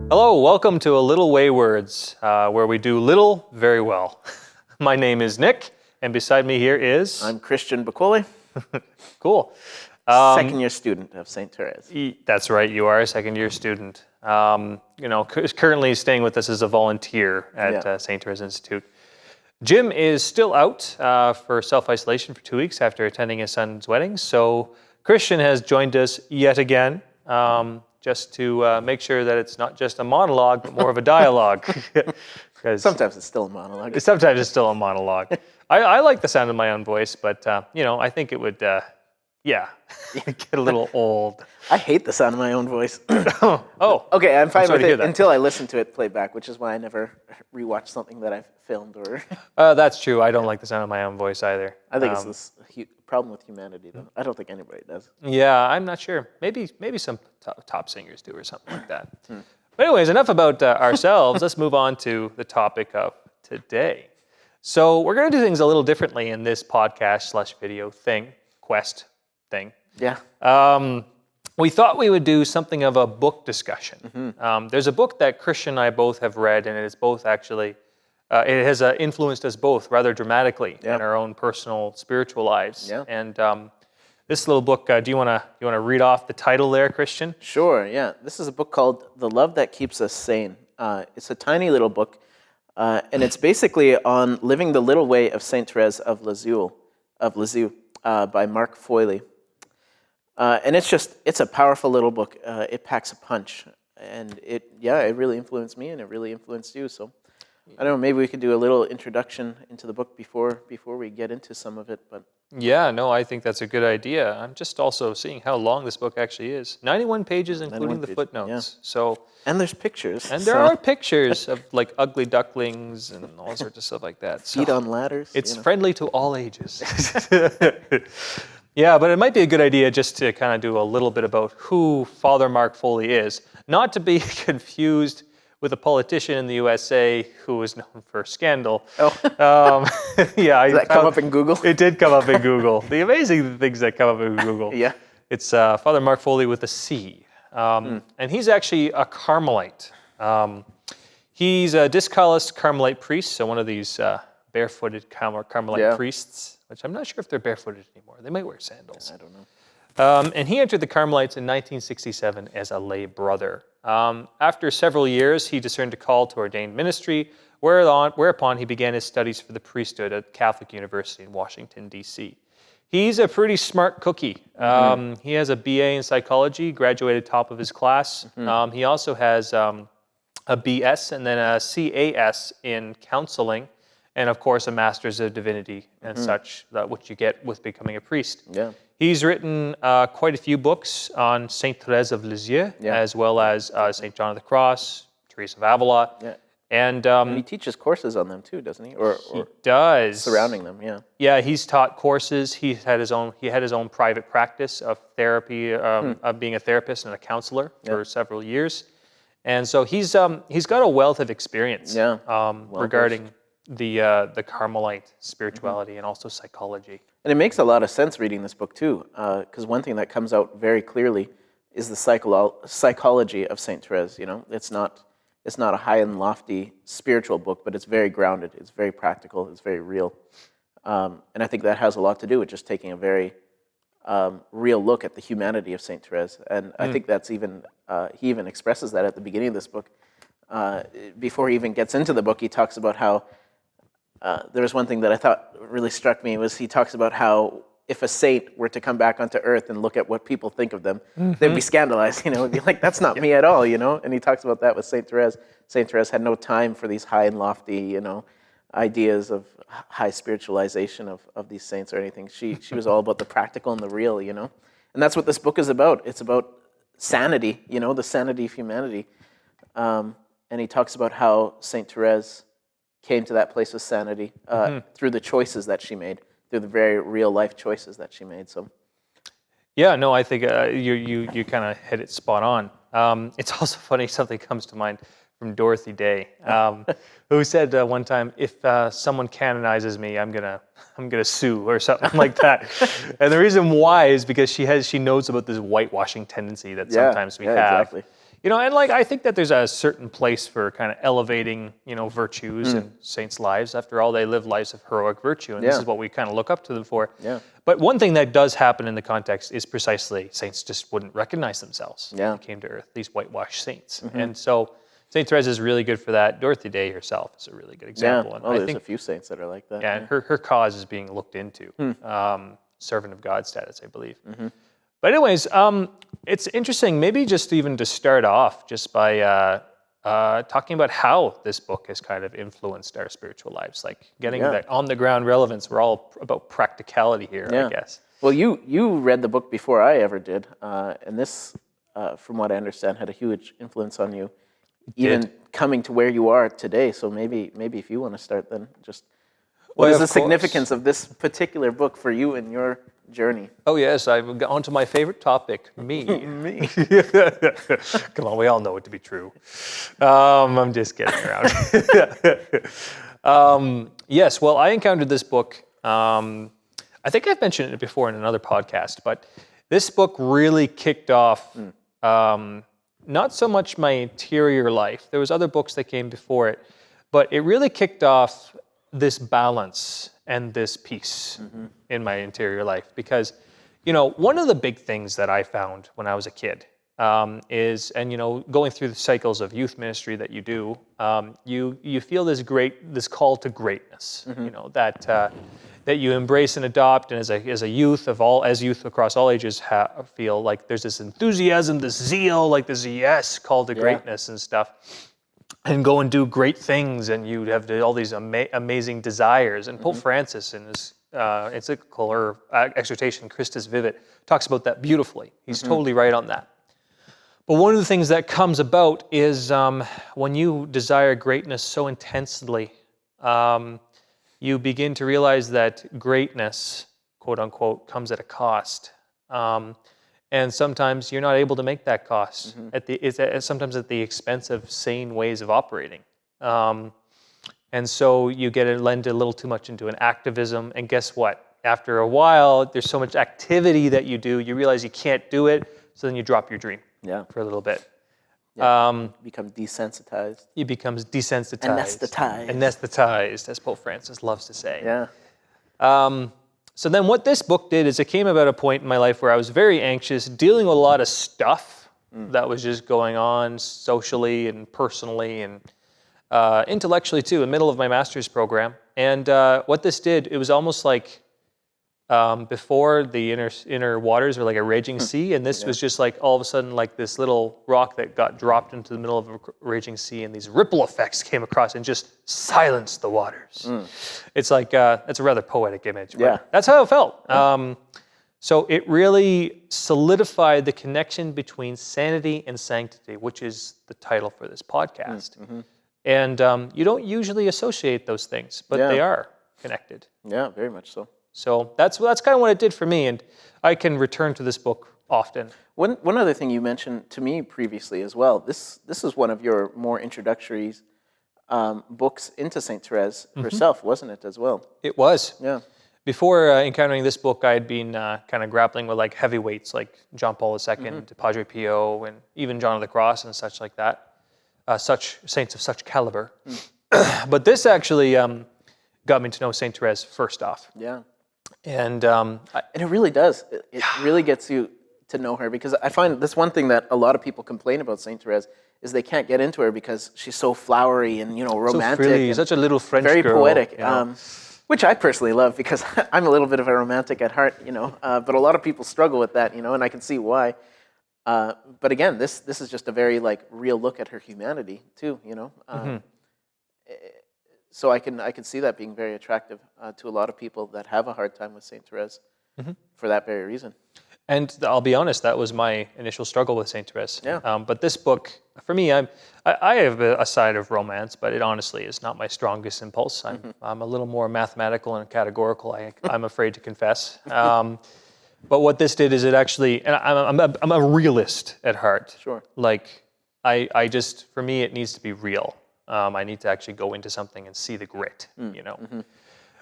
Hello, welcome to A Little Waywards, where we do little very well. My name is Nick, and beside me here is... I'm Christian Bacoli. Cool. Second-year student of St. Therese. That's right, you are a second-year student. Currently staying with us as a volunteer at St. Therese Institute. Jim is still out for self-isolation for 2 weeks after attending his son's wedding, so Christian has joined us yet again. Just to make sure that it's not just a monologue, but more of a dialogue. Sometimes it's still a monologue. Sometimes it's still a monologue. I like the sound of my own voice, but I think it would, get a little old. I hate the sound of my own voice. Oh. Okay, I'm fine with it until I listen to it played back, which is why I never rewatch something that I've filmed or... That's true. I don't like the sound of my own voice either. I think it's this problem with humanity, though. I don't think anybody does. Yeah, I'm not sure. Maybe some top singers do or something like that. But anyways, enough about ourselves. Let's move on to the topic of today. So we're going to do things a little differently in this podcast/video quest thing. Yeah. We thought we would do something of a book discussion. There's a book that Christian and I both have read, and it is both actually... it has influenced us both rather dramatically in our own personal spiritual lives. Yeah. And this little book, do you want to read off the title there, Christian? Sure. Yeah. This is a book called "The Love That Keeps Us Sane." It's a tiny little book, and it's basically on living the little way of Saint Therese of Lisieux, by Mark Foyley. And it's a powerful little book. It packs a punch, and it really influenced me, and it really influenced you. So. I don't know, maybe we could do a little introduction into the book before we get into some of it. But yeah, no, I think that's a good idea. I'm just also seeing how long this book actually is. 91 pages, including the footnotes. Yeah. So, and there's pictures. And there are pictures of like ugly ducklings and all sorts of stuff like that. Feet on ladders. It's friendly to all ages. Yeah, but it might be a good idea just to kind of do a little bit about who Father Mark Foyley is. Not to be confused with a politician in the USA who is known for scandal. Oh. Yeah. Did that come up in Google? It did come up in Google. The amazing things that come up in Google. Yeah. It's Father Mark Foyley with a C. And he's actually a Carmelite. He's a discalced Carmelite priest, so one of these barefooted Carmelite priests, which I'm not sure if they're barefooted anymore. They might wear sandals. I don't know. And he entered the Carmelites in 1967 as a lay brother. After several years, he discerned a call to ordained ministry, whereupon he began his studies for the priesthood at Catholic University in Washington, D.C. He's a pretty smart cookie. He has a BA in psychology, graduated top of his class. He also has a BS and then a CAS in counseling, and of course a Master's of Divinity and such, which you get with becoming a priest. Yeah. He's written quite a few books on Saint Therese of Lisieux, as well as Saint John of the Cross, Therese of Avila. Yeah. And he teaches courses on them too, doesn't he? He does. Surrounding them, yeah. Yeah, he's taught courses. He had his own private practice of therapy, of being a therapist and a counselor for several years. And so he's got a wealth of experience regarding the Carmelite spirituality and also psychology. And it makes a lot of sense reading this book too, because one thing that comes out very clearly is the psychology of Saint Therese. You know, it's not a high and lofty spiritual book, but it's very grounded. It's very practical. It's very real, and I think that has a lot to do with just taking a very real look at the humanity of Saint Therese. And I think that's he even expresses that at the beginning of this book. Before he even gets into the book, he talks about how. There was one thing that I thought really struck me was he talks about how if a saint were to come back onto earth and look at what people think of them, they'd be scandalized, it'd be like, that's not me at all, And he talks about that with Saint Therese. Saint Therese had no time for these high and lofty, ideas of high spiritualization of these saints or anything. She was all about the practical and the real, And that's what this book is about. It's about sanity, the sanity of humanity. And he talks about how Saint Therese came to that place of sanity through the choices that she made, through the very real life choices that she made. So, yeah, no, I think you kind of hit it spot on. It's also funny. Something comes to mind from Dorothy Day, who said one time, "If someone canonizes me, I'm gonna sue," or something like that. And the reason why is because she knows about this whitewashing tendency that sometimes we have. Exactly. And like I think that there's a certain place for kind of elevating, virtues in saints' lives. After all, they live lives of heroic virtue, and this is what we kind of look up to them for. Yeah. But one thing that does happen in the context is precisely saints just wouldn't recognize themselves when they came to earth, these whitewashed saints. And so St. Therese is really good for that. Dorothy Day herself is a really good example. Yeah. And I think a few saints that are like that. Yeah, and her cause is being looked into. Servant of God status, I believe. But anyways, it's interesting, maybe just even to start off just by talking about how this book has kind of influenced our spiritual lives, like getting that on-the-ground relevance. We're all about practicality here, I guess. Well, you read the book before I ever did, and this, from what I understand, had a huge influence on you, even coming to where you are today. So maybe if you want to start, then just what is the significance of this particular book for you and your journey? Oh yes, I've got on to my favorite topic, me. Me. Come on, we all know it to be true. I'm just kidding around. Yes, well, I encountered this book. I think I've mentioned it before in another podcast, but this book really kicked off not so much my interior life. There was other books that came before it, but it really kicked off this balance and this peace in my interior life. Because, one of the big things that I found when I was a kid is, going through the cycles of youth ministry that you do, you feel this call to greatness, that you embrace and adopt, and as a youth across all ages feel like there's this enthusiasm, this zeal, like this call to greatness and stuff. And go and do great things, and you have all these amazing desires. And Pope Francis, in his encyclical or exhortation, Christus Vivit, talks about that beautifully. He's totally right on that. But one of the things that comes about is when you desire greatness so intensely, you begin to realize that greatness, quote unquote, comes at a cost. And sometimes you're not able to make that cost. Sometimes at the expense of sane ways of operating. And so you lend a little too much into an activism. And guess what? After a while, there's so much activity that you do, you realize you can't do it. So then you drop your dream for a little bit. You become desensitized. You become desensitized. Anesthetized, as Pope Francis loves to say. Yeah. So then what this book did is it came about a point in my life where I was very anxious, dealing with a lot of stuff that was just going on socially and personally and intellectually too, in the middle of my master's program. And what this did, it was almost like before the inner waters were like a raging sea, and this was just like all of a sudden like this little rock that got dropped into the middle of a raging sea, and these ripple effects came across and just silenced the waters. It's like it's a rather poetic image, but that's how it felt. So it really solidified the connection between sanity and sanctity, which is the title for this podcast. And you don't usually associate those things, but they are connected. Yeah, very much so. So that's kind of what it did for me, and I can return to this book often. One other thing you mentioned to me previously as well, this is one of your more introductory books into St. Therese herself, wasn't it, as well? It was. Yeah. Before encountering this book, I had been kind of grappling with like heavyweights like John Paul II, Padre Pio, and even John of the Cross and such like that, such saints of such caliber. But this actually got me to know St. Therese first off. Yeah. And it really does. It really gets you to know her, because I find this one thing that a lot of people complain about St. Therese is they can't get into her because she's so flowery and romantic, so frilly, such a little French very girl, poetic. Which I personally love, because I'm a little bit of a romantic at heart, but a lot of people struggle with that, and I can see why. But again, this is just a very real look at her humanity too, So I can see that being very attractive to a lot of people that have a hard time with St. Therese for that very reason. And I'll be honest, that was my initial struggle with St. Therese. Yeah. But this book, for me, I have a side of romance, but it honestly is not my strongest impulse. I'm a little more mathematical and categorical, I'm afraid to confess. But what this did is it actually, and I'm a realist at heart. Sure. I just, for me, it needs to be real. I need to actually go into something and see the grit,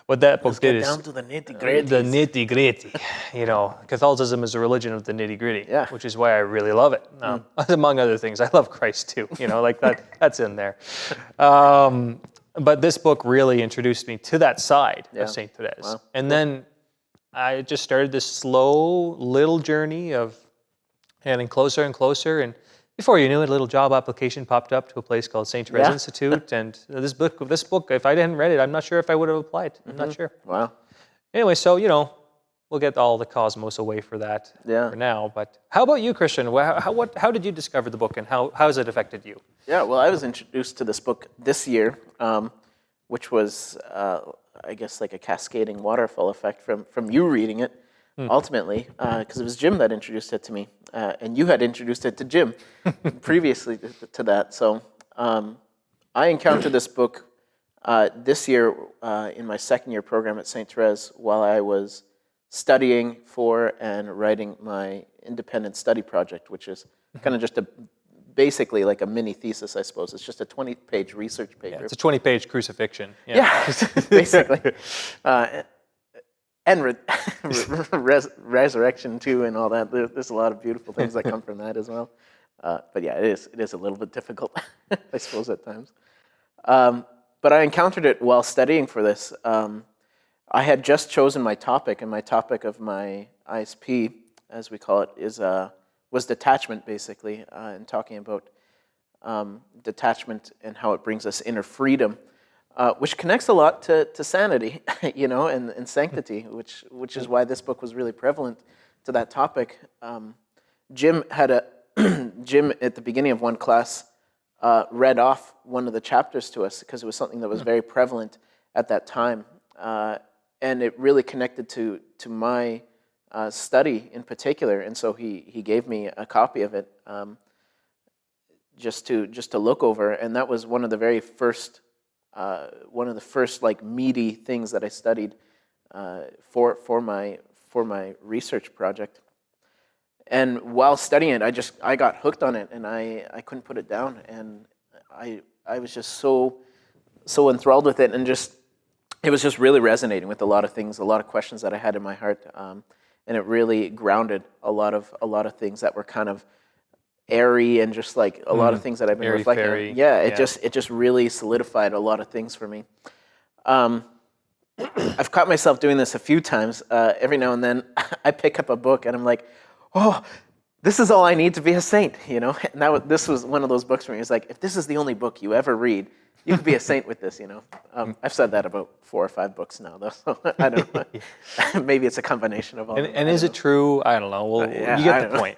what that book did Get is down to the nitty-gritty. the nitty gritty. Catholicism is a religion of the nitty gritty, Yeah. which is why I really love it. Among other things, I love Christ too. Like that's in there. But this book really introduced me to that side of Saint Therese, Wow. and then I just started this slow little journey of getting closer and closer. And before you knew it, a little job application popped up to a place called St. Therese Institute. And this book, if I didn't read it, I'm not sure if I would have applied. I'm not sure. Wow. Anyway, so, we'll get all the cosmos away for that for now. But how about you, Christian? How did you discover the book, and how has it affected you? Yeah, well, I was introduced to this book this year, which was, I guess, like a cascading waterfall effect from you reading it, ultimately, because it was Jim that introduced it to me, and you had introduced it to Jim previously to that. So I encountered this book this year in my second year program at St. Therese while I was studying for and writing my independent study project, which is kind of just basically like a mini thesis, I suppose. It's just a 20-page research paper. Yeah, it's a 20-page crucifixion. Yeah, basically. And resurrection too, and all that. There's a lot of beautiful things that come from that as well. But yeah, it is a little bit difficult, I suppose, at times. But I encountered it while studying for this. I had just chosen my topic, and my topic of my ISP, as we call it, was detachment, basically, and talking about detachment and how it brings us inner freedom, which connects a lot to sanity, and sanctity, which is why this book was really prevalent to that topic. Jim at the beginning of one class read off one of the chapters to us because it was something that was very prevalent at that time, and it really connected to my study in particular, and so he gave me a copy of it just to look over, and that was one of the first like meaty things that I studied for my research project. And while studying it, I got hooked on it, and I couldn't put it down, and I was just so enthralled with it, and it was just really resonating with a lot of things, a lot of questions that I had in my heart. And it really grounded a lot of things that were kind of airy and just like a lot of things that I've been reflecting on. Yeah, it just really solidified a lot of things for me. I've caught myself doing this a few times. Every now and then, I pick up a book and I'm like, "Oh, this is all I need to be a saint," And this was one of those books for me. It's like, if this is the only book you ever read, you could be a saint with this, I've said that about 4 or 5 books now, though, so I don't know. Maybe it's a combination of all. And is it true? I don't know. Well, you get the point.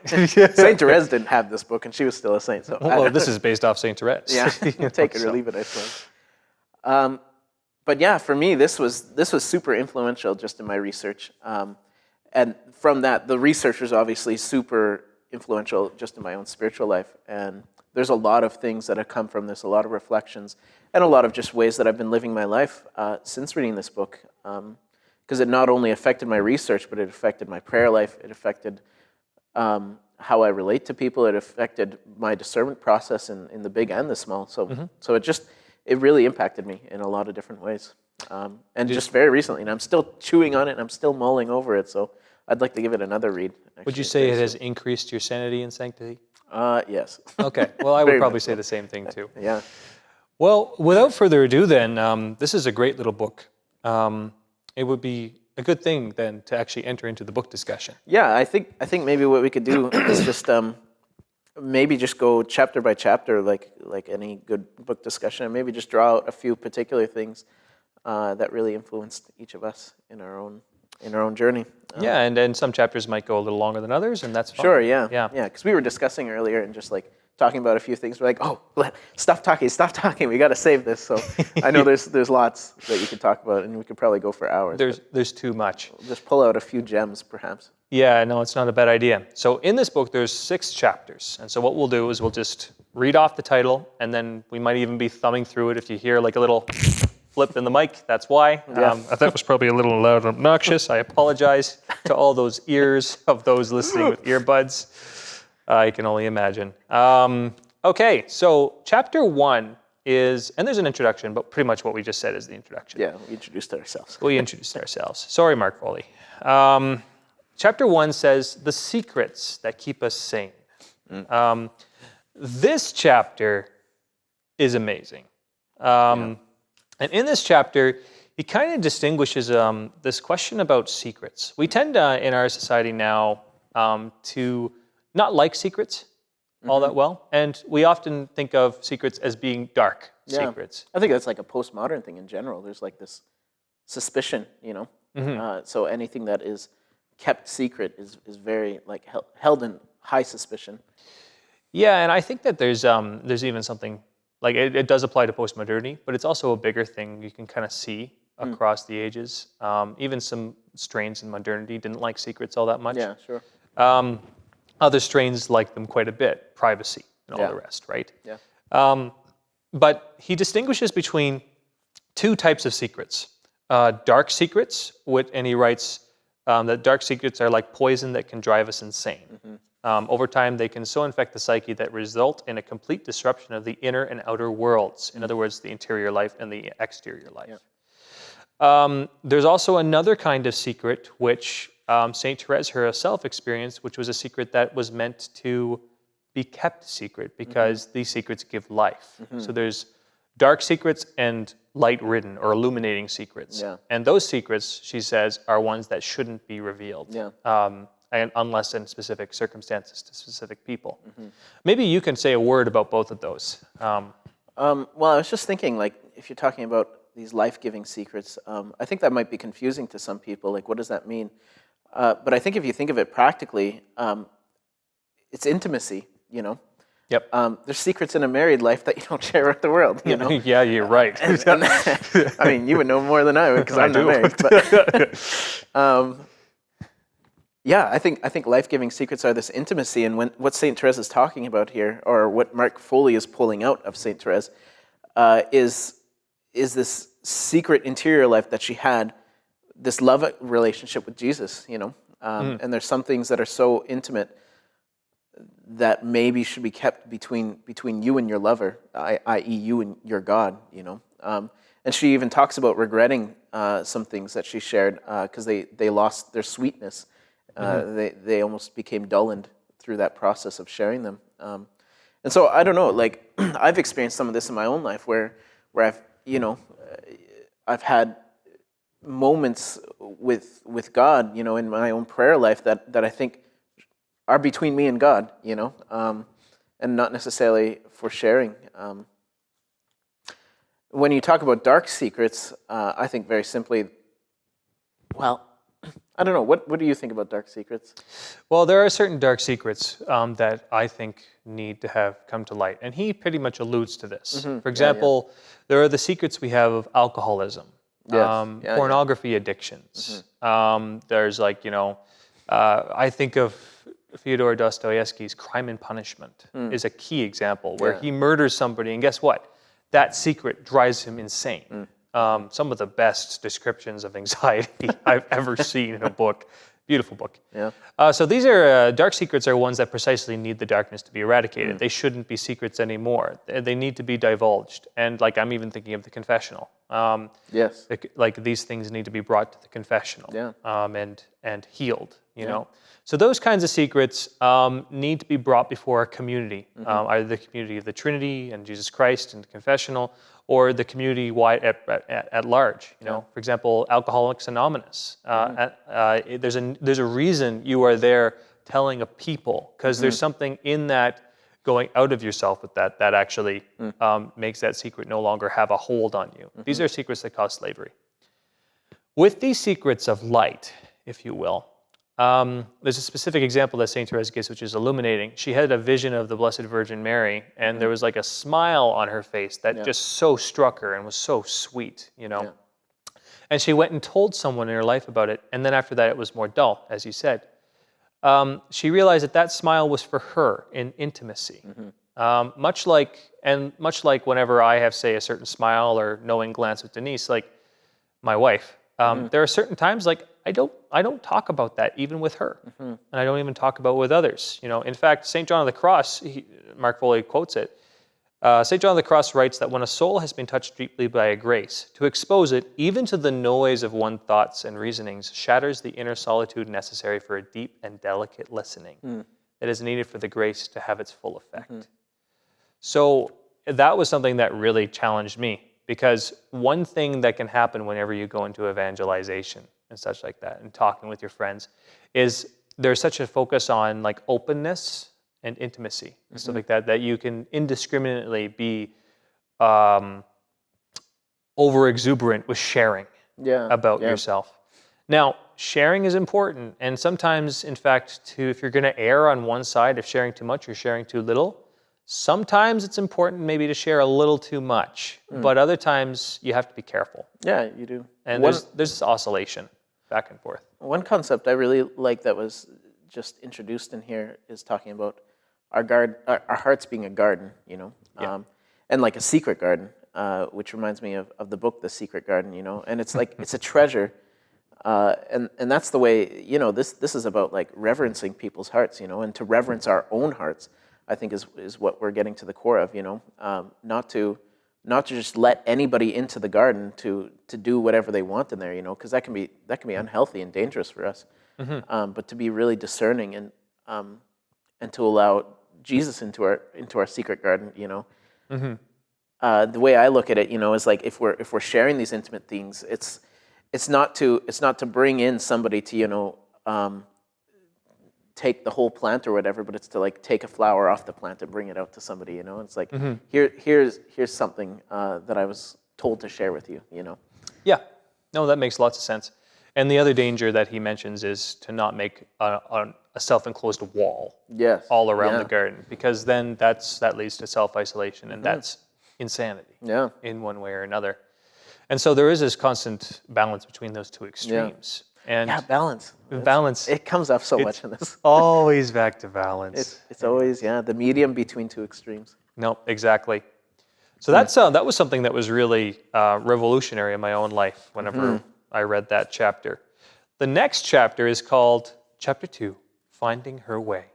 Saint Therese didn't have this book, and she was still a saint. So well, this is based off Saint Therese. Yeah, take it or leave it, I suppose. But yeah, for me, this was super influential just in my research. And from that, the research was obviously super influential just in my own spiritual life. And there's a lot of things that have come from this, a lot of reflections, and a lot of just ways that I've been living my life since reading this book. Because it not only affected my research, but it affected my prayer life. It affected how I relate to people. It affected my discernment process in the big and the small. So it really impacted me in a lot of different ways. And just very recently, and I'm still chewing on it, and I'm still mulling over it. So I'd like to give it another read. Would you say it has increased your sanity and sanctity? Yes. Okay. Well, I would probably say the same thing too. Yeah. Well, without further ado, then, this is a great little book. It would be a good thing then to actually enter into the book discussion. Yeah, I think maybe what we could do is just maybe just go chapter by chapter, like any good book discussion, and maybe just draw out a few particular things that really influenced each of us in our own journey. Yeah, and some chapters might go a little longer than others, and that's fine. Sure, yeah. Because we were discussing earlier and just like talking about a few things. We're like, oh, stop talking. We got to save this. So I know there's lots that you could talk about, and we could probably go for hours. There's too much. We'll just pull out a few gems, perhaps. Yeah, no, it's not a bad idea. So in this book, there's 6 chapters, and so what we'll do is we'll just read off the title, and then we might even be thumbing through it. If you hear like a little flip in the mic, that's why. That was probably a little loud and obnoxious. I apologize to all those ears of those listening with earbuds. I can only imagine. Okay, so chapter 1 is, and there's an introduction, but pretty much what we just said is the introduction. Yeah, we introduced ourselves. We introduced ourselves. Sorry, Mark Foley. Chapter 1 says, the secrets that keep us sane. This chapter is amazing. And in this chapter, he kind of distinguishes this question about secrets. We tend in our society now to not like secrets all that well. And we often think of secrets as being dark secrets. I think that's like a postmodern thing in general. There's like this suspicion, you know? So anything that is kept secret is very like held in high suspicion. Yeah, and I think that there's even something, like it does apply to postmodernity, but it's also a bigger thing you can kind of see across the ages. Even some strains in modernity didn't like secrets all that much. Yeah, sure. Other strains like them quite a bit, privacy and all the rest, right? Yeah. But he distinguishes between two types of secrets. Dark secrets, and he writes that dark secrets are like poison that can drive us insane. Over time, they can so infect the psyche that result in a complete disruption of the inner and outer worlds. In other words, the interior life and the exterior life. Yeah. There's also another kind of secret which St. Therese herself experienced, which was a secret that was meant to be kept secret because these secrets give life. So there's dark secrets and light-ridden or illuminating secrets. Yeah. And those secrets, she says, are ones that shouldn't be revealed. Yeah. And unless in specific circumstances to specific people. Maybe you can say a word about both of those. Well, I was just thinking, like, if you're talking about these life-giving secrets, I think that might be confusing to some people. Like, what does that mean? But I think if you think of it practically, it's intimacy, you know? Yep. There's secrets in a married life that you don't share with the world, you know? Yeah, you're right. I mean, you would know more than I would because I'm not married. But, yeah, I think life-giving secrets are this intimacy, and what St. Therese is talking about here, or what Mark Foley is pulling out of St. Therese, is this secret interior life that she had, this love relationship with Jesus, you know? And there's some things that are so intimate that maybe should be kept between you and your lover, i.e. you and your God, you know? And she even talks about regretting some things that she shared because they lost their sweetness. They almost became dulled through that process of sharing them. And so I don't know, like I've experienced some of this in my own life where I've, you know, I've had moments with God, you know, in my own prayer life that I think are between me and God, you know, and not necessarily for sharing. When you talk about dark secrets, I think very simply, well, I don't know. What do you think about dark secrets? Well, there are certain dark secrets that I think need to have come to light. And he pretty much alludes to this. For example, there are the secrets we have of alcoholism, pornography addictions. There's like, you know, I think of Fyodor Dostoevsky's Crime and Punishment is a key example where he murders somebody, and guess what? That secret drives him insane. Some of the best descriptions of anxiety I've ever seen in a book. Beautiful book. Yeah. So these are dark secrets are ones that precisely need the darkness to be eradicated. They shouldn't be secrets anymore. They need to be divulged. And like I'm even thinking of the confessional. Yes. Like these things need to be brought to the confessional. Yeah. And healed. You know. So those kinds of secrets need to be brought before a community, either the community of the Trinity and Jesus Christ and the confessional, or the community wide at large. You know, for example, Alcoholics Anonymous. There's a reason you are there telling a people because there's something in that going out of yourself with that actually makes that secret no longer have a hold on you. These are secrets that cause slavery. With these secrets of light, if you will. There's a specific example that St. Therese gives, which is illuminating. She had a vision of the Blessed Virgin Mary, and there was like a smile on her face that just so struck her and was so sweet, you know. And she went and told someone in her life about it, and then after that it was more dull, as you said. She realized that smile was for her in intimacy. Much like whenever I have, say, a certain smile or knowing glance with Denise, like my wife, there are certain times like I don't talk about that even with her, and I don't even talk about it with others. You know, in fact, St. John of the Cross, Mark Foley quotes it. St. John of the Cross writes that when a soul has been touched deeply by a grace, to expose it, even to the noise of one's thoughts and reasonings, shatters the inner solitude necessary for a deep and delicate listening that is needed for the grace to have its full effect. So that was something that really challenged me, because one thing that can happen whenever you go into evangelization and such like that, and talking with your friends, is there's such a focus on like openness and intimacy and stuff like that, that you can indiscriminately be over exuberant with sharing about yourself. Now, sharing is important, and sometimes, in fact, if you're going to err on one side of sharing too much or sharing too little, sometimes it's important maybe to share a little too much, but other times you have to be careful. Yeah, you do. And there's this oscillation back and forth. One concept I really like that was just introduced in here is talking about our hearts being a garden, you know, and like a secret garden, which reminds me of the book, The Secret Garden, you know, and it's like, it's a treasure. And that's the way, you know, this is about like reverencing people's hearts, you know, and to reverence our own hearts, I think is what we're getting to the core of, you know, not to just let anybody into the garden to do whatever they want in there, you know, because that can be unhealthy and dangerous for us. But to be really discerning and to allow Jesus into our secret garden, you know. The way I look at it, you know, is like if we're sharing these intimate things, it's not to bring in somebody to, you know, take the whole plant or whatever, but it's to like take a flower off the plant and bring it out to somebody, you know. It's like here's something that I was told to share with you, you know. Yeah, no, that makes lots of sense. And the other danger that he mentions is to not make a self-enclosed wall all around the garden, because then that leads to self-isolation, and that's insanity in one way or another. And so there is this constant balance between those two extremes. And balance. Balance. It comes up so much in this. Always back to balance. It's always, the medium between two extremes. No, exactly. So that was something that was really revolutionary in my own life whenever I read that chapter. The next chapter is called Chapter 2, Finding Her Way.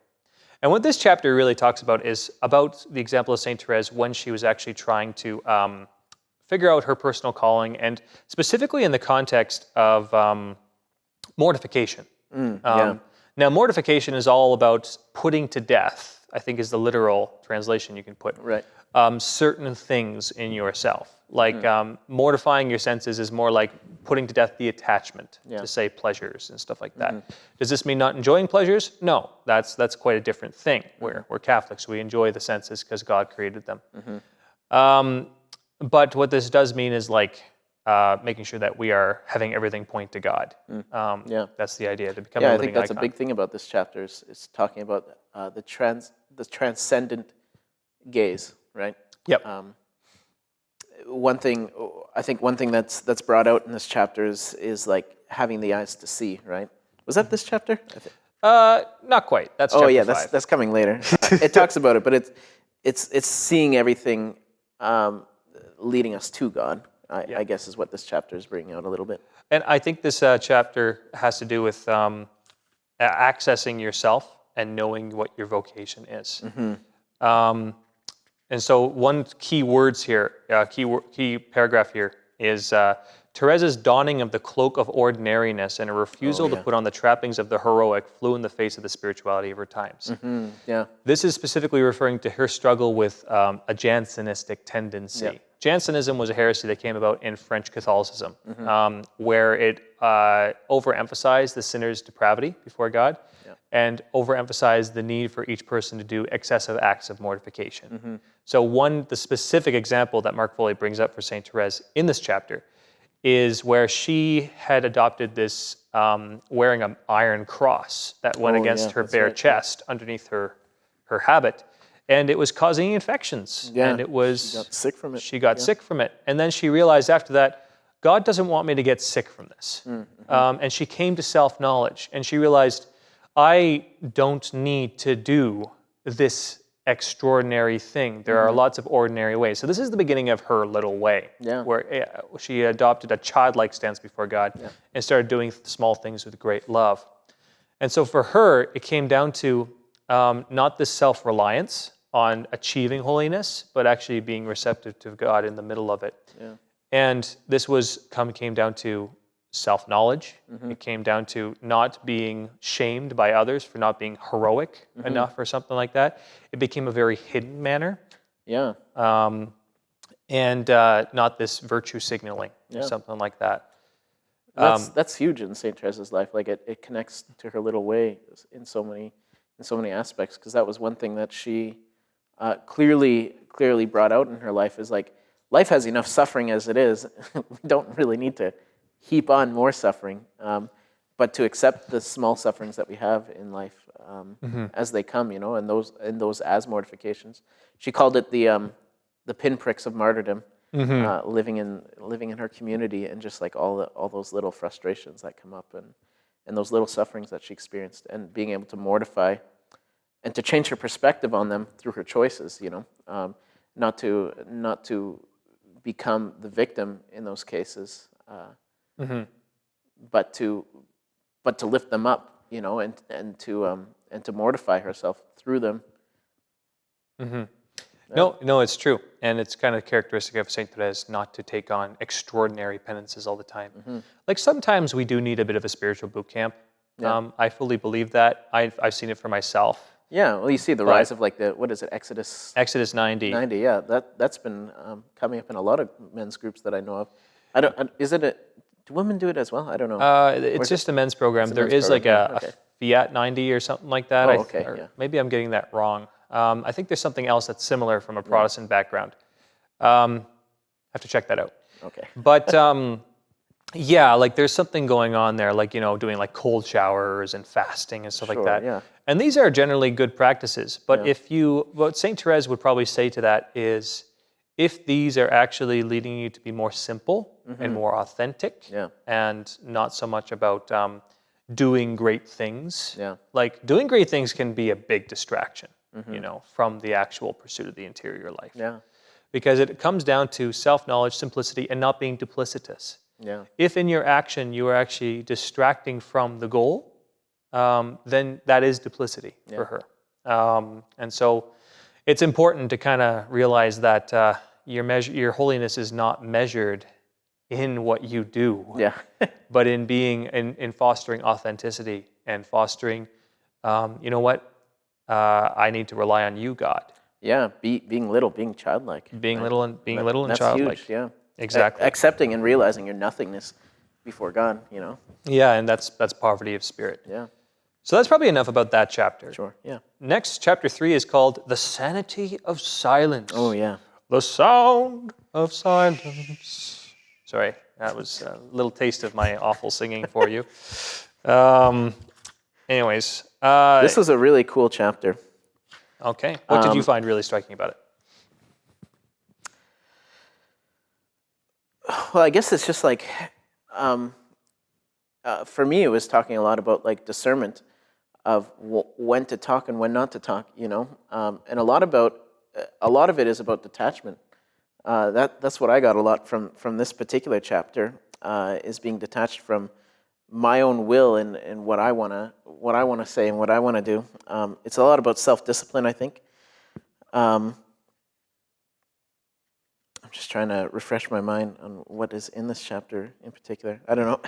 And what this chapter really talks about is about the example of St. Therese when she was actually trying to figure out her personal calling, and specifically in the context of mortification. Now, mortification is all about putting to death, I think is the literal translation you can put, certain things in yourself. Like mortifying your senses is more like putting to death the attachment to, say, pleasures and stuff like that. Does this mean not enjoying pleasures? No, that's quite a different thing. We're Catholics, we enjoy the senses because God created them. But what this does mean is like making sure that we are having everything point to God. That's the idea, to become a living icon. I think that's a big thing about this chapter is talking about the transcendent gaze, right? Yep. One thing that's brought out in this chapter is like having the eyes to see, right? Was that this chapter? Not quite. That's chapter 5. That's coming later. It talks about it, but it's seeing everything leading us to God. I guess is what this chapter is bringing out a little bit. And I think this chapter has to do with accessing yourself and knowing what your vocation is. And so one key words here, key paragraph here is Therese's donning of the cloak of ordinariness and a refusal to put on the trappings of the heroic flew in the face of the spirituality of her times. This is specifically referring to her struggle with a Jansenistic tendency. Jansenism was a heresy that came about in French Catholicism, where it overemphasized the sinner's depravity before God and overemphasized the need for each person to do excessive acts of mortification. So the specific example that Mark Foley brings up for St. Therese in this chapter is where she had adopted this wearing an iron cross that went against her bare chest underneath her habit. And it was causing infections. And it was... She got sick from it. She got sick from it. And then she realized after that, God doesn't want me to get sick from this. And she came to self-knowledge. And she realized, I don't need to do this extraordinary thing. There are lots of ordinary ways. So this is the beginning of her little way, where she adopted a childlike stance before God and started doing small things with great love. And so for her, it came down to not this self-reliance, on achieving holiness, but actually being receptive to God in the middle of it. Yeah. And this came down to self-knowledge. It came down to not being shamed by others for not being heroic enough or something like that. It became a very hidden manner. Yeah. And not this virtue signaling or something like that. That's huge in Saint Therese's life. Like it connects to her little way in so many aspects. Because that was one thing that she clearly brought out in her life is like life has enough suffering as it is. We don't really need to heap on more suffering, but to accept the small sufferings that we have in life as they come, and those as mortifications. She called it the pinpricks of martyrdom. Living in her community, and just like all those little frustrations that come up, and those little sufferings that she experienced, and being able to mortify and to change her perspective on them through her choices, not to become the victim in those cases, but to lift them up, and to mortify herself through them. No, it's true. And it's kind of characteristic of Saint Therese not to take on extraordinary penances all the time. Like sometimes we do need a bit of a spiritual boot camp. I fully believe that. I've seen it for myself. Yeah, well, you see the rise of like what is it, Exodus 90. 90, yeah, that's been coming up in a lot of men's groups that I know of. Do women do it as well? I don't know. It's just a men's program. There is like a Fiat 90 or something like that. Oh, okay, yeah. Maybe I'm getting that wrong. I think there's something else that's similar from a Protestant background. Have to check that out. Okay. But yeah, like there's something going on there, like, doing like cold showers and fasting and stuff like that. Yeah. And these are generally good practices. But what St. Therese would probably say to that is, if these are actually leading you to be more simple and more authentic, and not so much about doing great things. Yeah. Like doing great things can be a big distraction. From the actual pursuit of the interior life. Yeah. Because it comes down to self-knowledge, simplicity, and not being duplicitous. Yeah. If in your action you are actually distracting from the goal, then that is duplicity for her. And so it's important to kind of realize that your holiness is not measured in what you do, but in fostering authenticity and fostering, I need to rely on you, God. Yeah, being little, being childlike. Being little and childlike. Huge, yeah. Exactly. Accepting and realizing your nothingness before God, Yeah, and that's poverty of spirit. Yeah. So that's probably enough about that chapter. Sure, yeah. Next, chapter 3 is called The Sanity of Silence. Oh, yeah. The sound of silence. Sorry, that was a little taste of my awful singing for you. Anyways. This was a really cool chapter. Okay. What did you find really striking about it? Well, I guess it's just like, for me, it was talking a lot about like discernment of when to talk and when not to talk, and a lot of it is about detachment. That's what I got a lot from this particular chapter, is being detached from my own will and what I want to say and what I want to do. It's a lot about self-discipline, I think. I'm just trying to refresh my mind on what is in this chapter in particular. I don't know.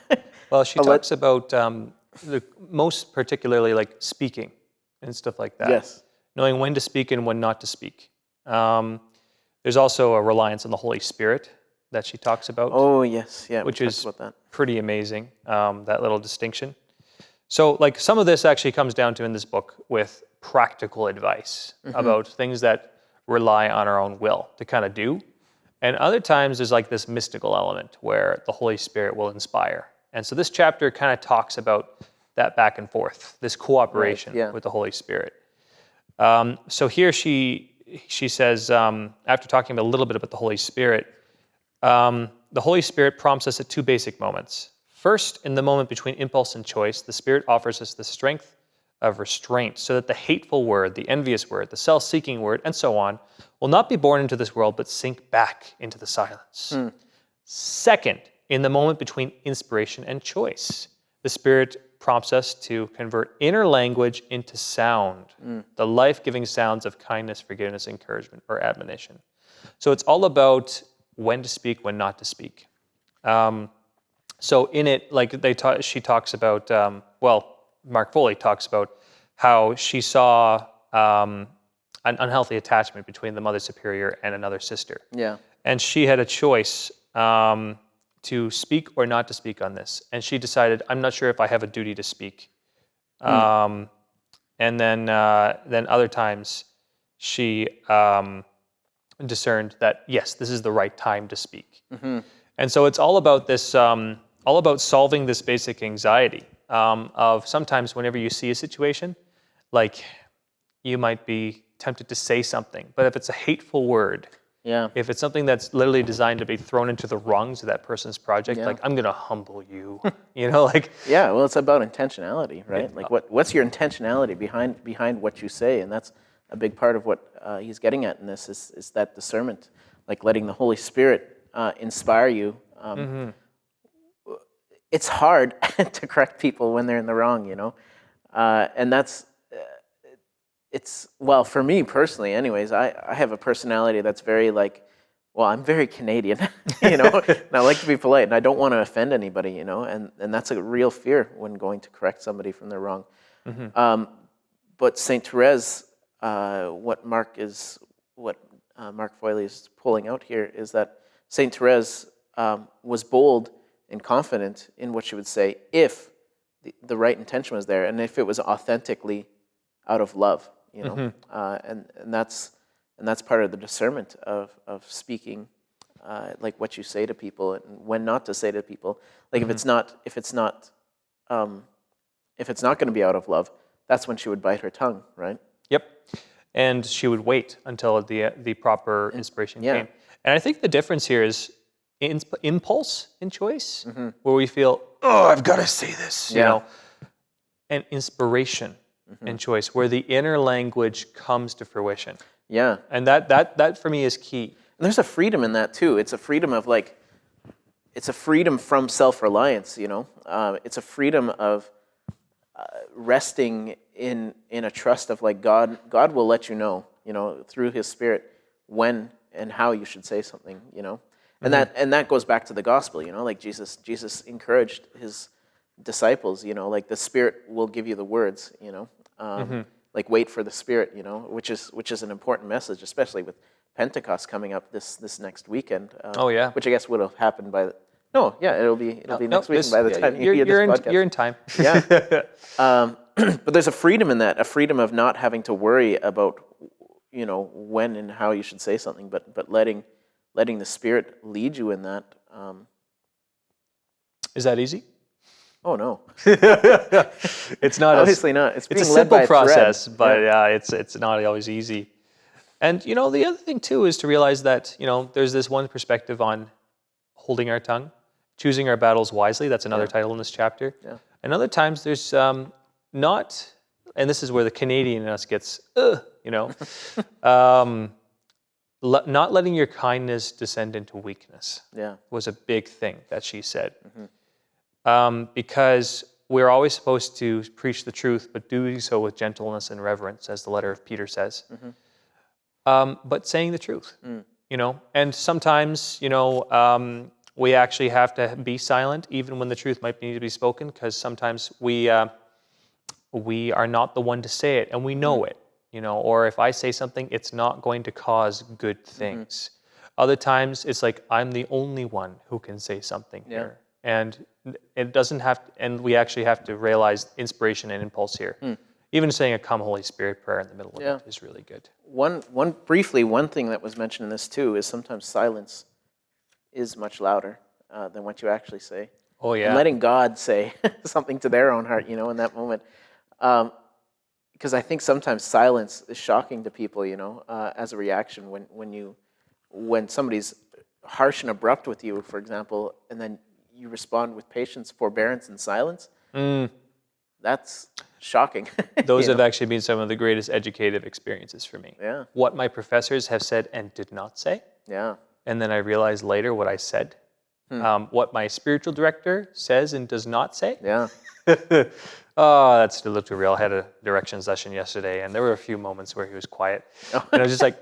Well, she talks about most particularly like speaking and stuff like that. Yes. Knowing when to speak and when not to speak. There's also a reliance on the Holy Spirit that she talks about. Oh, yes. Yeah, which is about that. Pretty amazing, that little distinction. So like some of this actually comes down to in this book with practical advice about things that rely on our own will to kind of do. And other times there's like this mystical element where the Holy Spirit will inspire. And so this chapter kind of talks about that back and forth, this cooperation with the Holy Spirit. So here she says, after talking a little bit about the Holy Spirit, the Holy Spirit prompts us at two basic moments. First, in the moment between impulse and choice, the Spirit offers us the strength of restraint so that the hateful word, the envious word, the self-seeking word, and so on, will not be born into this world but sink back into the silence. Second, in the moment between inspiration and choice, the Spirit prompts us to convert inner language into sound, the life-giving sounds of kindness, forgiveness, encouragement, or admonition. So it's all about when to speak, when not to speak. So in it, like she talks about, Mark Foley talks about how she saw an unhealthy attachment between the Mother Superior and another sister. Yeah. And she had a choice to speak or not to speak on this. And she decided, I'm not sure if I have a duty to speak. And then other times she discerned that, yes, this is the right time to speak. And so it's all about this, all about solving this basic anxiety of sometimes whenever you see a situation, like you might be tempted to say something, but if it's a hateful word, if it's something that's literally designed to be thrown into the rungs of that person's project, like, I'm going to humble you, like... Yeah, well, it's about intentionality, right? Like, what's your intentionality behind what you say? And that's a big part of what he's getting at in this, is that discernment, like letting the Holy Spirit inspire you. It's hard to correct people when they're in the wrong, and that's... well, for me personally, anyways, I have a personality that's very I'm very Canadian, and I like to be polite, and I don't want to offend anybody, and that's a real fear when going to correct somebody from their wrong. But Saint Therese, what Mark Foley is pulling out here is that Saint Therese was bold and confident in what she would say if the right intention was there, and if it was authentically out of love. And that's part of the discernment of speaking, like what you say to people and when not to say to people. Like if it's not going to be out of love, that's when she would bite her tongue, right? Yep, and she would wait until the proper inspiration came. And I think the difference here is impulse in choice, where we feel, I've got to say this, and inspiration. And choice, where the inner language comes to fruition. Yeah. And that for me is key. And there's a freedom in that too. It's a freedom of it's a freedom from self-reliance, It's a freedom of resting in a trust of God will let you know, through His Spirit when and how you should say something, And that goes back to the gospel, like Jesus encouraged His disciples, the Spirit will give you the words, wait for the Spirit, which is an important message, especially with Pentecost coming up this next weekend. Which I guess would have happened by it'll be next weekend by the time you hear this podcast. You're in time. But there's a freedom in that, a freedom of not having to worry about when and how you should say something, but letting the Spirit lead you in that. Is that easy? Oh no! It's not obviously not. It's a simple process, but it's not always easy. And the other thing too is to realize that there's this one perspective on holding our tongue, choosing our battles wisely. That's another title in this chapter. Yeah. And other times there's not, and this is where the Canadian in us gets, not letting your kindness descend into weakness. Was a big thing that she said. Because we're always supposed to preach the truth, but doing so with gentleness and reverence, as the letter of Peter says. But saying the truth, and sometimes, we actually have to be silent, even when the truth might need to be spoken, because sometimes we are not the one to say it, and we know it, or if I say something, it's not going to cause good things. Other times, it's like, I'm the only one who can say something here. And it doesn't have to, and we actually have to realize inspiration and impulse here. Even saying a "Come Holy Spirit" prayer in the middle of it is really good. One thing that was mentioned in this too is sometimes silence is much louder than what you actually say. Oh yeah. And letting God say something to their own heart, in that moment. Because I think sometimes silence is shocking to people, as a reaction when somebody's harsh and abrupt with you, for example, and then you respond with patience, forbearance, and silence. That's shocking. Those have actually been some of the greatest educative experiences for me. Yeah. What my professors have said and did not say. Yeah. And then I realized later what I said. What my spiritual director says and does not say. Yeah. Oh, that's a little too real. I had a direction session yesterday, and there were a few moments where he was quiet. And I was just like,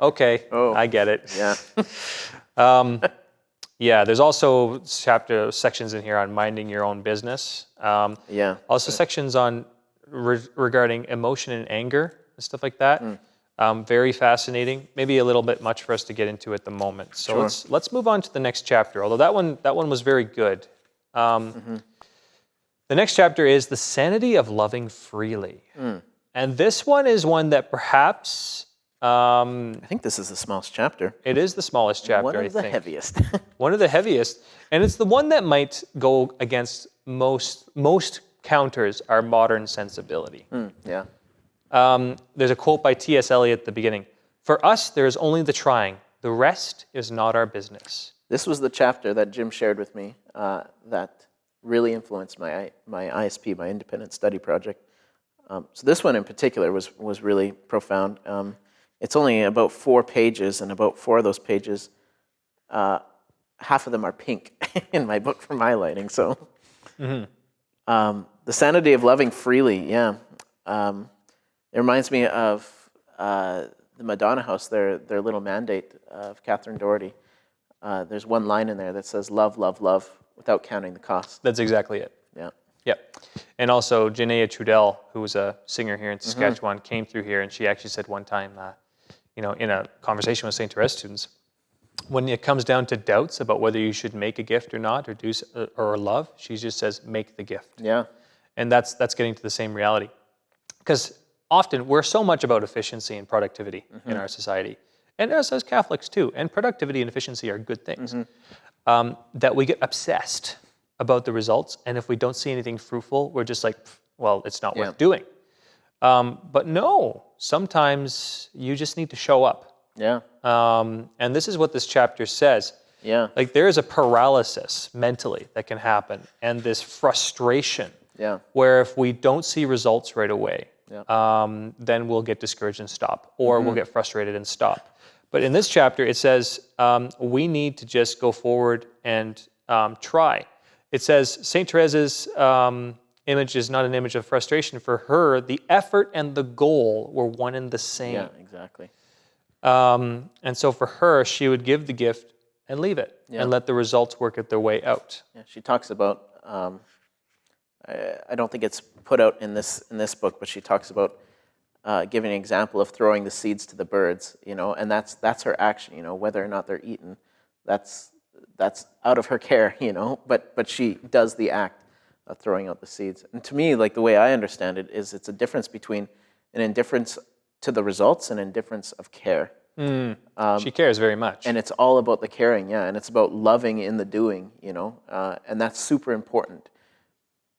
okay, I get it. Yeah. Yeah, there's also sections in here on minding your own business. Yeah. Also sections on regarding emotion and anger and stuff like that. Very fascinating. Maybe a little bit much for us to get into at the moment. So let's move on to the next chapter. Although that one was very good. The next chapter is the sanity of loving freely, and this one is one that perhaps. I think this is the smallest chapter. It is the smallest chapter, One I of the think. heaviest. One of the heaviest. And it's the one that might go against most counters our modern sensibility. Yeah. There's a quote by T.S. Eliot at the beginning. For us, there is only the trying. The rest is not our business. This was the chapter that Jim shared with me that really influenced my ISP, my independent study project. So this one in particular was really profound. It's only about 4 pages, and about 4 of those pages, half of them are pink in my book from highlighting. So, the sanity of loving freely, yeah. It reminds me of the Madonna House, their little mandate of Catherine Doherty. There's one line in there that says, "Love, love, love," without counting the cost. That's exactly it. Yeah. Yep. And also, Janaea Trudell, who was a singer here in Saskatchewan, came through here, and she actually said one time, in a conversation with St. Therese students, when it comes down to doubts about whether you should make a gift or not, or love, she just says, make the gift. Yeah. And that's getting to the same reality. Because often we're so much about efficiency and productivity in our society, and us as Catholics too, and productivity and efficiency are good things, that we get obsessed about the results, and if we don't see anything fruitful, we're just like, well, it's not worth doing. But no, sometimes you just need to show up. Yeah. And this is what this chapter says. Yeah. Like there is a paralysis mentally that can happen, and this frustration. Yeah. Where if we don't see results right away, Yeah. then we'll get discouraged and stop, or we'll get frustrated and stop. But in this chapter, it says we need to just go forward and try. It says St. Therese's image is not an image of frustration. For her, the effort and the goal were one and the same. Yeah, exactly. And so for her, she would give the gift and leave it and let the results work their way out. Yeah, she talks about, I don't think it's put out in this book, but she talks about giving an example of throwing the seeds to the birds, and that's her action, whether or not they're eaten, that's out of her care, but she does the act of throwing out the seeds. And to me, like the way I understand it is it's a difference between an indifference to the results and indifference of care. She cares very much. And it's all about the caring, and it's about loving in the doing, and that's super important,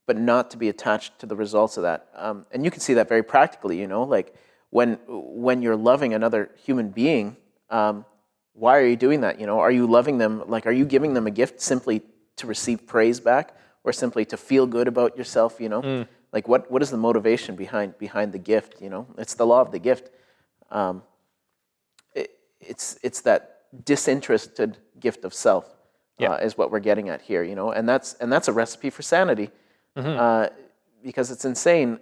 but not to be attached to the results of that. And you can see that very practically, like when you're loving another human being, why are you doing that? Are you loving them, like are you giving them a gift simply to receive praise back or simply to feel good about yourself, Like what is the motivation behind the gift, It's the law of the gift. It's that disinterested gift of self is what we're getting at here, and that's a recipe for sanity, because it's insane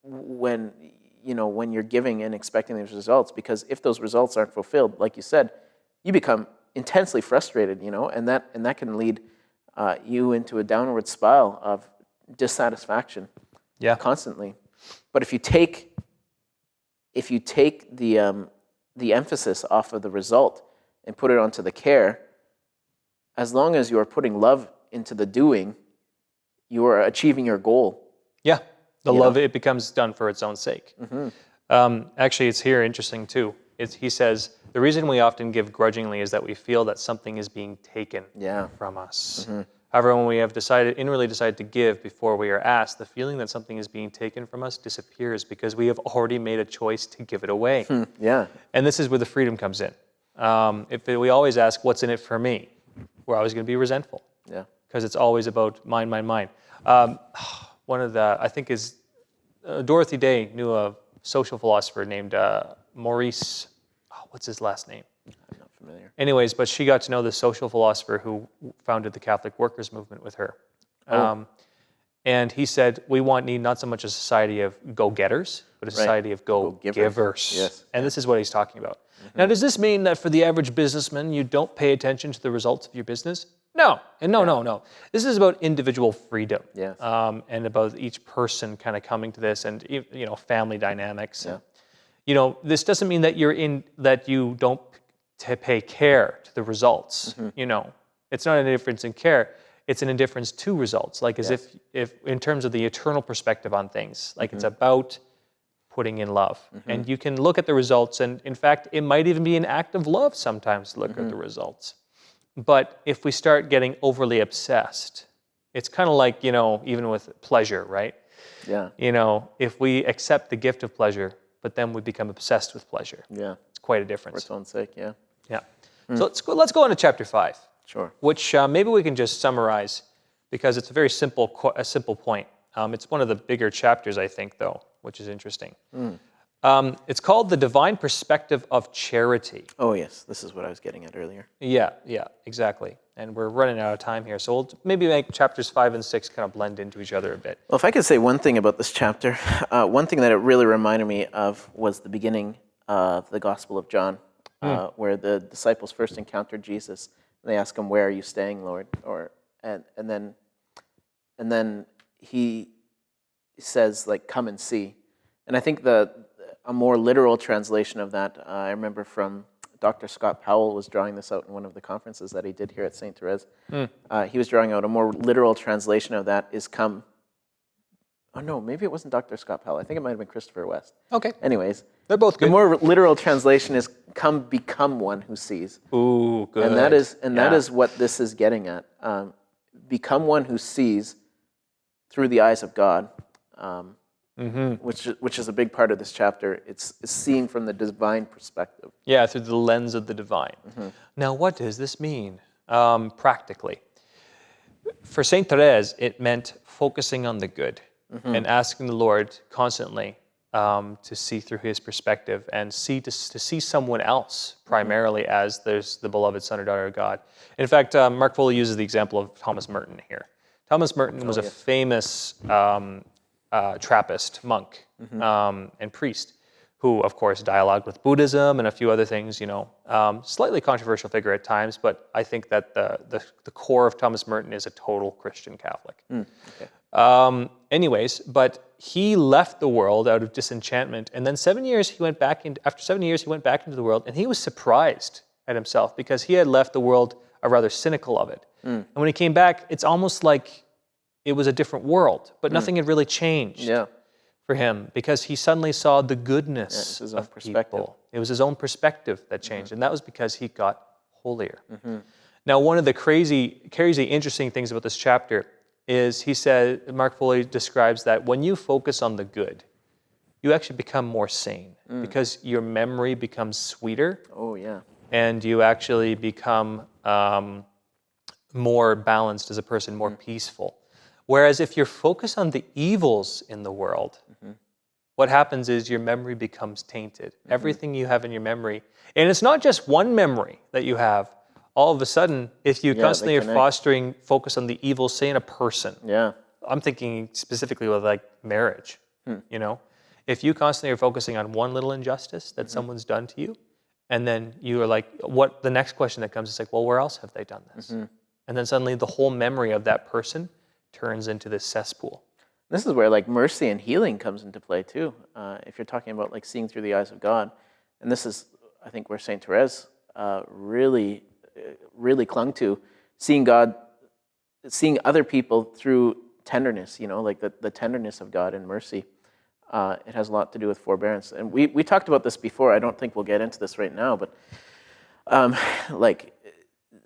when you're giving and expecting these results, because if those results aren't fulfilled, like you said, you become intensely frustrated, and that can lead you into a downward spiral of dissatisfaction constantly. But if you take the emphasis off of the result and put it onto the care, as long as you are putting love into the doing, you are achieving your goal. Yeah, the love, it becomes done for its own sake. Actually, it's here interesting too. He says, the reason we often give grudgingly is that we feel that something is being taken from us. However, when we have inwardly decided to give before we are asked, the feeling that something is being taken from us disappears because we have already made a choice to give it away. And this is where the freedom comes in. If we always ask, what's in it for me? We're always going to be resentful. Because it's always about mine, mine, mine. One of I think is, Dorothy Day knew a social philosopher named Maurice, what's his last name? I'm not familiar. Anyways, but she got to know the social philosopher who founded the Catholic Workers Movement with her. And he said, we need not so much a society of go-getters, but a society of go-givers. Yes. And this is what he's talking about. Now, does this mean that for the average businessman, you don't pay attention to the results of your business? No. And no. This is about individual freedom. Yes. And about each person kind of coming to this and, family dynamics. Yeah. And, this doesn't mean that you don't pay care to the results. It's not an indifference in care. It's an indifference to results. Like as if in terms of the eternal perspective on things, like it's about putting in love. And you can look at the results, and in fact, it might even be an act of love sometimes to look at the results. But if we start getting overly obsessed, it's kind of like, even with pleasure, right? Yeah. If we accept the gift of pleasure, but then we become obsessed with pleasure. Yeah. It's quite a For difference. its own sake, yeah. Yeah. So let's go on to chapter 5. Sure. Which maybe we can just summarize, because it's a very simple point. It's one of the bigger chapters, I think, though, which is interesting. It's called The Divine Perspective of Charity. Oh, yes. This is what I was getting at earlier. Yeah, exactly. And we're running out of time here, so we'll maybe make chapters 5 and 6 kind of blend into each other a bit. Well, if I could say one thing about this chapter, one thing that it really reminded me of was the beginning of the Gospel of John, where the disciples first encountered Jesus. They ask him, "Where are you staying, Lord?" And then he says, like, "Come and see." And I think a more literal translation of that, I remember from Dr. Scott Powell was drawing this out in one of the conferences that he did here at St. Therese. He was drawing out a more literal translation of that is "come." Oh no, maybe it wasn't Dr. Scott Powell. I think it might have been Christopher West. Okay. Anyways, They're both good. the more literal translation is "come become one who sees." Ooh, good. And that is what this is getting at. Become one who sees through the eyes of God, which is a big part of this chapter. It's seeing from the divine perspective. Yeah, through the lens of the divine. Now, what does this mean practically? For St. Therese, it meant focusing on the good and asking the Lord constantly to see through his perspective and to see someone else primarily as there's the beloved son or daughter of God. In fact, Mark Foley uses the example of Thomas Merton here. Thomas Merton was a famous Trappist monk and priest who, of course, dialogued with Buddhism and a few other things, slightly controversial figure at times, but I think that the core of Thomas Merton is a total Christian Catholic. Okay. Anyways, but he left the world out of disenchantment, and then after 7 years, he went back into the world, and he was surprised at himself because he had left the world rather cynical of it. And when he came back, it's almost like it was a different world, but nothing had really changed for him because he suddenly saw the goodness of people. It was his own perspective that changed, and that was because he got holier. Now, one of the crazy interesting things about this chapter is he said, Mark Foley describes that when you focus on the good, you actually become more sane because your memory becomes sweeter. Oh, yeah. And you actually become more balanced as a person, more peaceful. Whereas if you're focused on the evils in the world, what happens is your memory becomes tainted. Everything you have in your memory, and it's not just one memory that you have. All of a sudden, if you constantly are focus on the evil, say in a person. Yeah. I'm thinking specifically with like marriage, If you constantly are focusing on one little injustice that someone's done to you, and then you are like, what the next question that comes is like, well, where else have they done this? And then suddenly the whole memory of that person turns into this cesspool. This is where like mercy and healing comes into play too. If you're talking about like seeing through the eyes of God, and this is, I think, where St. Therese really clung to, seeing other people through tenderness, like the tenderness of God and mercy. It has a lot to do with forbearance. And we talked about this before. I don't think we'll get into this right now, but like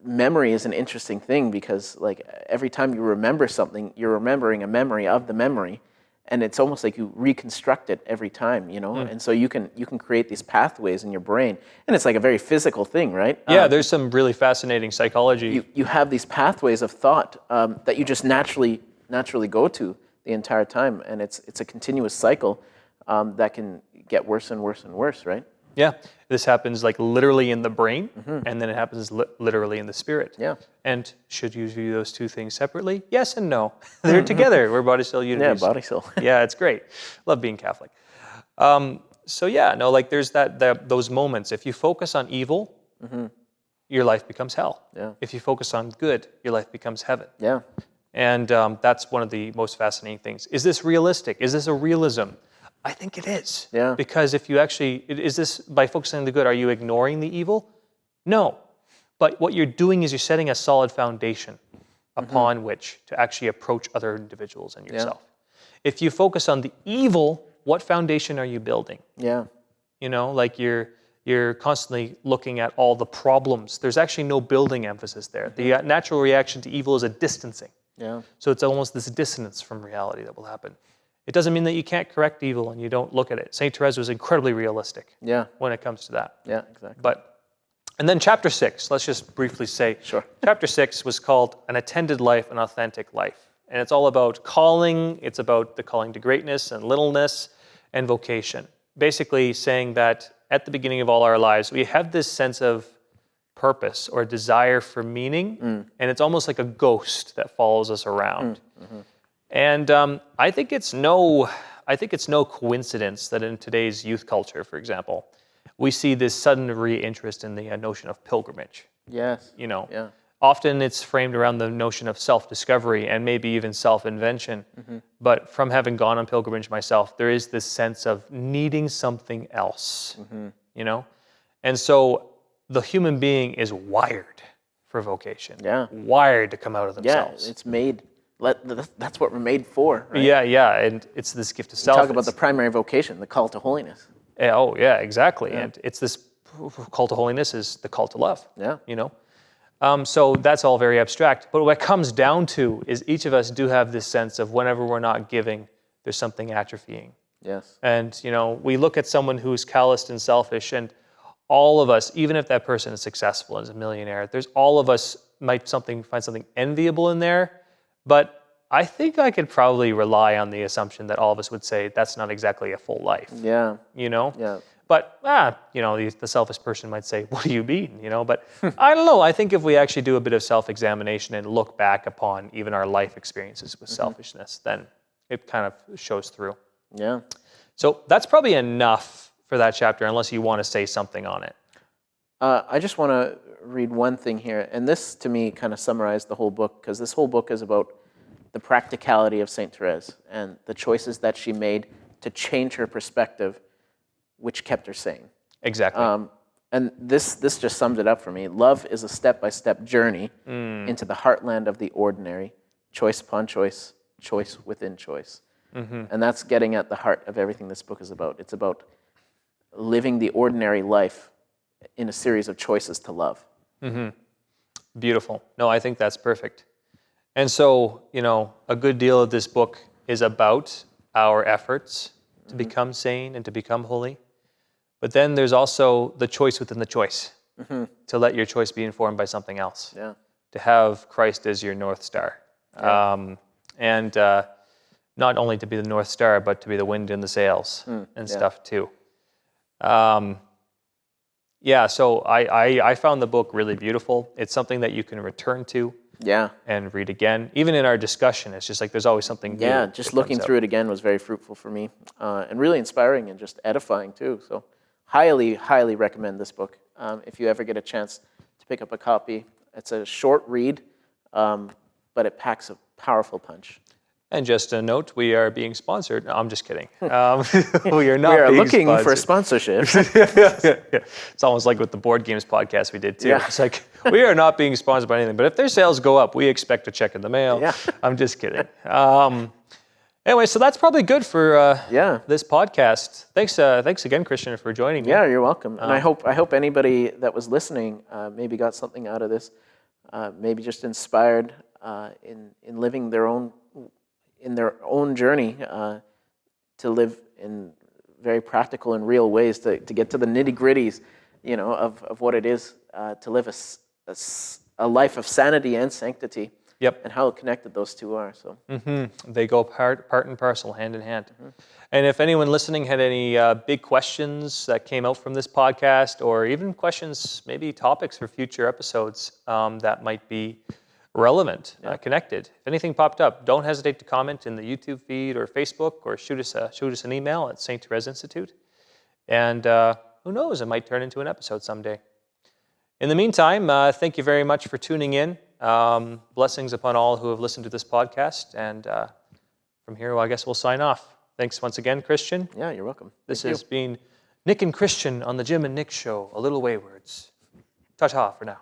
memory is an interesting thing because like every time you remember something, you're remembering a memory of the memory, and it's almost like you reconstruct it every time, And so you can create these pathways in your brain, and it's like a very physical thing, right? Yeah, there's some really fascinating psychology. You have these pathways of thought that you just naturally go to the entire time, and it's a continuous cycle that can get worse and worse and worse, right? Yeah, this happens like literally in the brain, and then it happens literally in the spirit. Yeah. And should you view those two things separately? Yes and no. They're together. We're body, soul, unity. Yeah, body, soul. Yeah, it's great. Love being Catholic. So yeah, no, like there's those moments. If you focus on evil, your life becomes hell. Yeah. If you focus on good, your life becomes heaven. Yeah. And that's one of the most fascinating things. Is this realistic? Is this a realism? I think it is. Yeah. Because if you actually, is this, by focusing on the good, are you ignoring the evil? No. But what you're doing is you're setting a solid foundation upon which to actually approach other individuals and yourself. If you focus on the evil, what foundation are you building? Yeah. You know, like you're constantly looking at all the problems. There's actually no building emphasis there. The natural reaction to evil is a distancing. Yeah. So it's almost this dissonance from reality that will happen. It doesn't mean that you can't correct evil and you don't look at it. St. Therese was incredibly realistic when it comes to that. Yeah, exactly. And then chapter 6, let's just briefly say. Sure. Chapter 6 was called An Attended Life, An Authentic Life. And it's all about calling, it's about the calling to greatness and littleness and vocation. Basically saying that at the beginning of all our lives, we have this sense of purpose or desire for meaning, and it's almost like a ghost that follows us around. And I think it's no coincidence that in today's youth culture, for example, we see this sudden re-interest in the notion of pilgrimage. Yes. You know, Yeah. often it's framed around the notion of self-discovery and maybe even self-invention. But from having gone on pilgrimage myself, there is this sense of needing something else. You know, and so the human being is wired for vocation. Yeah. Wired to come out of themselves. Yeah, it's made. That's what we're made for. Right? Yeah, and it's this gift of self. Talk about the primary vocation, the call to holiness. Oh, yeah, exactly. And it's this call to holiness is the call to love. Yeah. You know? So that's all very abstract. But what it comes down to is each of us do have this sense of whenever we're not giving, there's something atrophying. Yes. And, you know, we look at someone who's calloused and selfish, and all of us, even if that person is successful and is a millionaire, there's all of us might find something enviable in there. But I think I could probably rely on the assumption that all of us would say that's not exactly a full life. Yeah. You know? Yeah. But, you know, the selfish person might say, what do you mean? You know, but I don't know. I think if we actually do a bit of self-examination and look back upon even our life experiences with selfishness, then it kind of shows through. Yeah. So that's probably enough for that chapter, unless you want to say something on it. I just want to read one thing here, and this to me kind of summarized the whole book, because this whole book is about the practicality of St. Therese and the choices that she made to change her perspective, which kept her sane. Exactly. And this just sums it up for me. Love is a step-by-step journey into the heartland of the ordinary, choice upon choice, choice within choice. And that's getting at the heart of everything this book is about. It's about living the ordinary life in a series of choices to love. Beautiful. No, I think that's perfect. And so, you know, a good deal of this book is about our efforts to become sane and to become holy. But then there's also the choice within the choice, to let your choice be informed by something else, to have Christ as your North Star. And not only to be the North Star, but to be the wind in the sails and stuff too. So I found the book really beautiful. It's something that you can return to and read again. Even in our discussion, it's just like there's always something new. Yeah, just looking through it again was very fruitful for me, and really inspiring and just edifying too. So highly, highly recommend this book. If you ever get a chance to pick up a copy. It's a short read, but it packs a powerful punch. And just a note, we are being sponsored. No, I'm just kidding. We are not We are being looking sponsored. for sponsorship. It's almost like with the board games podcast we did too. Yeah. It's like, we are not being sponsored by anything, but if their sales go up, we expect a check in the mail. Yeah. I'm just kidding. Anyway, so that's probably good for this podcast. Thanks again, Christian, for joining me. Yeah, you're welcome. And I hope anybody that was listening maybe got something out of this, maybe just inspired in living their own journey to live in very practical and real ways to get to the nitty-gritties, of what it is to live a life of sanity and sanctity Yep. and how connected those two are. So They go part and parcel, hand in hand. And if anyone listening had any big questions that came out from this podcast, or even questions, maybe topics for future episodes that might be relevant, connected. If anything popped up, don't hesitate to comment in the YouTube feed or Facebook, or shoot us an email at St. Therese Institute. And who knows, it might turn into an episode someday. In the meantime, thank you very much for tuning in. Blessings upon all who have listened to this podcast. And from here, well, I guess we'll sign off. Thanks once again, Christian. yeah, you're welcome. This has been Nick and Christian on the Jim and Nick Show, A Little Waywards. Ta-ta for now.